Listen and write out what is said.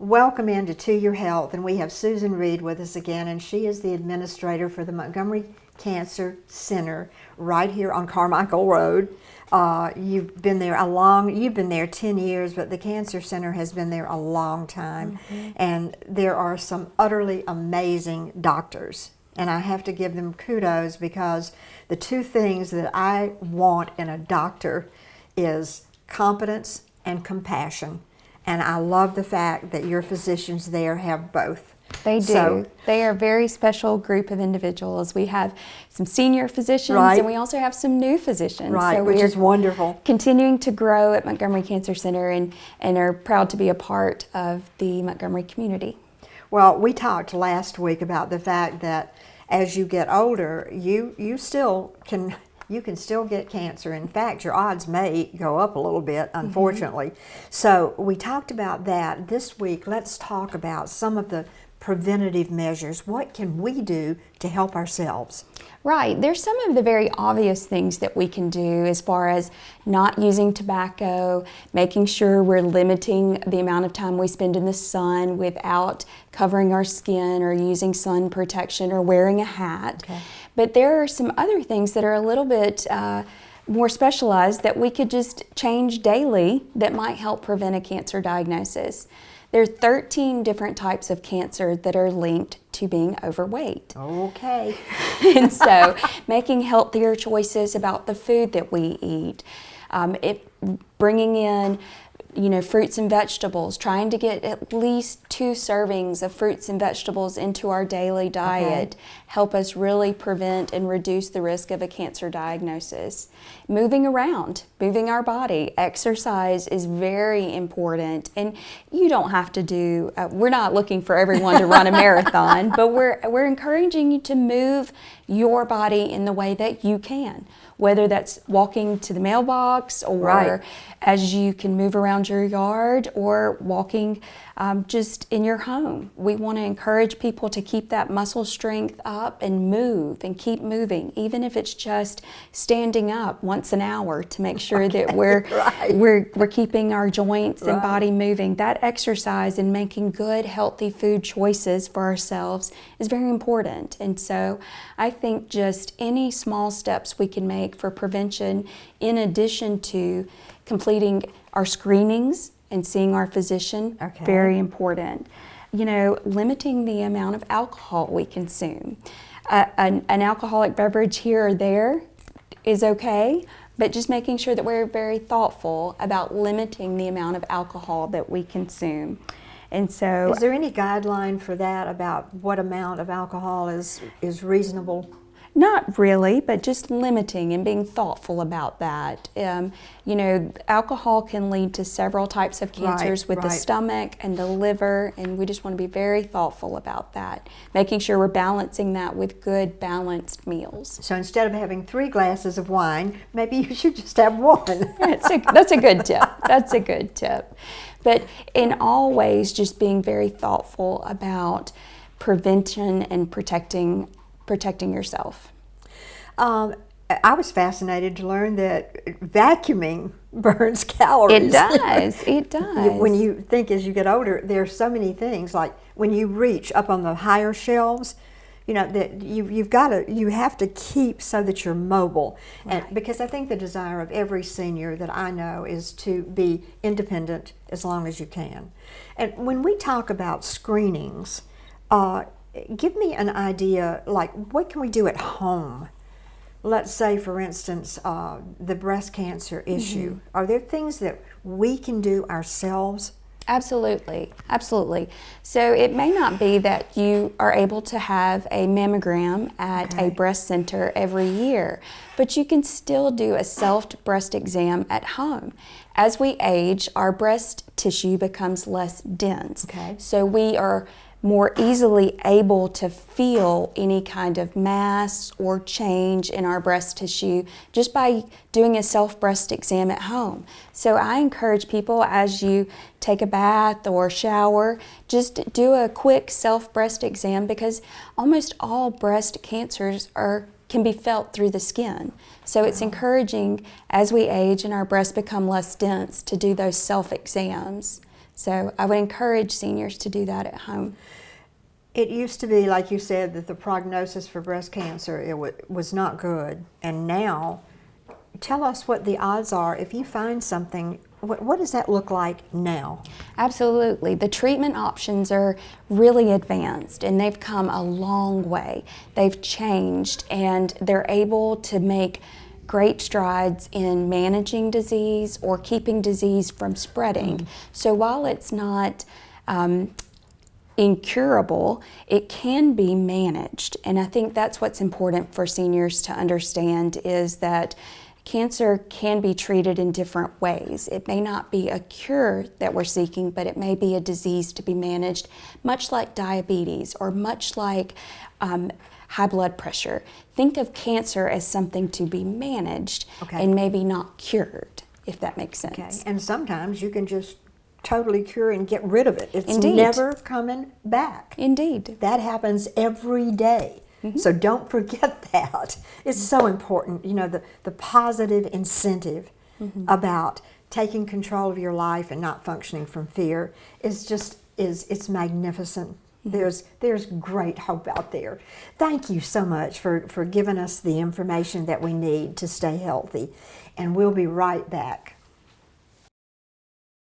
welcome into To Your Health, and we have Susan Reed with us again, and she is the administrator for the Montgomery Cancer Center right here on Carmichael Road. You've been there 10 years, but the Cancer Center has been there a long time, and there are some utterly amazing doctors. And I have to give them kudos, because the two things that I want in a doctor is competence and compassion. And I love the fact that your physicians there have both. They do. They are a very special group of individuals. We have some senior physicians, and we also have some new physicians. Right, which is wonderful. Continuing to grow at Montgomery Cancer Center, and are proud to be a part of the Montgomery community. Well, we talked last week about the fact that as you get older, you can still get cancer. In fact, your odds may go up a little bit, unfortunately. So we talked about that. This week, let's talk about some of the preventative measures. What can we do to help ourselves? Right. There's some of the very obvious things that we can do, as far as not using tobacco, making sure we're limiting the amount of time we spend in the sun without covering our skin or using sun protection or wearing a hat. Okay. But there are some other things that are a little bit more specialized that we could just change daily that might help prevent a cancer diagnosis. There are 13 different types of cancer that are linked to being overweight. Okay. And so making healthier choices about the food that we eat, bringing in fruits and vegetables, trying to get at least 2 servings of fruits and vegetables into our daily diet, help us really prevent and reduce the risk of a cancer diagnosis. Moving around, moving our body, exercise is very important, and you don't have to do, we're not looking for everyone to run a marathon, but we're encouraging you to move your body in the way that you can, whether that's walking to the mailbox, or as you can move around your yard, or walking just in your home. We want to encourage people to keep that muscle strength up and move and keep moving, even if it's just standing up once an hour, to make sure that we're keeping our joints and body moving. That exercise and making good, healthy food choices for ourselves is very important. And so I think just any small steps we can make for prevention, in addition to completing our screenings and seeing our physician, very important. Limiting the amount of alcohol we consume. An alcoholic beverage here or there is okay, but just making sure that we're very thoughtful about limiting the amount of alcohol that we consume. And so, is there any guideline for that, about what amount of alcohol is reasonable? Not really, but just limiting and being thoughtful about that. Alcohol can lead to several types of cancers with the stomach and the liver, and we just want to be very thoughtful about that, making sure we're balancing that with good, balanced meals. So instead of having 3 glasses of wine, maybe you should just have 1. That's a good tip. That's a good tip. But in all ways, just being very thoughtful about prevention and protecting yourself. I was fascinated to learn that vacuuming burns calories. It does. When you think, as you get older, there are so many things, like when you reach up on the higher shelves, that you have to keep so that you're mobile. And because I think the desire of every senior that I know is to be independent as long as you can. And when we talk about screenings, give me an idea, like, what can we do at home? Let's say, for instance, the breast cancer issue. Are there things that we can do ourselves? Absolutely, absolutely. So it may not be that you are able to have a mammogram at a breast center every year, but you can still do a self-breast exam at home. As we age, our breast tissue becomes less dense. So we are more easily able to feel any kind of mass or change in our breast tissue just by doing a self-breast exam at home. So I encourage people, as you take a bath or shower, just do a quick self-breast exam, because almost all breast cancers can be felt through the skin. So it's encouraging, as we age and our breasts become less dense, to do those self-exams. So I would encourage seniors to do that at home. It used to be, like you said, that the prognosis for breast cancer was not good. And now, tell us what the odds are if you find something. What does that look like now? Absolutely. The treatment options are really advanced and they've come a long way. They've changed and they're able to make great strides in managing disease or keeping disease from spreading. So while it's not incurable, it can be managed. And I think that's what's important for seniors to understand, is that cancer can be treated in different ways. It may not be a cure that we're seeking, but it may be a disease to be managed, much like diabetes or much like high blood pressure. Think of cancer as something to be managed and maybe not cured, if that makes sense. Okay. And sometimes you can just totally cure and get rid of it. It's Indeed. never coming back. Indeed. That happens every day. So don't forget that. It's so important. You know, the positive incentive about taking control of your life and not functioning from fear it's magnificent. There's great hope out there. Thank you so much for giving us the information that we need to stay healthy. And we'll be right back.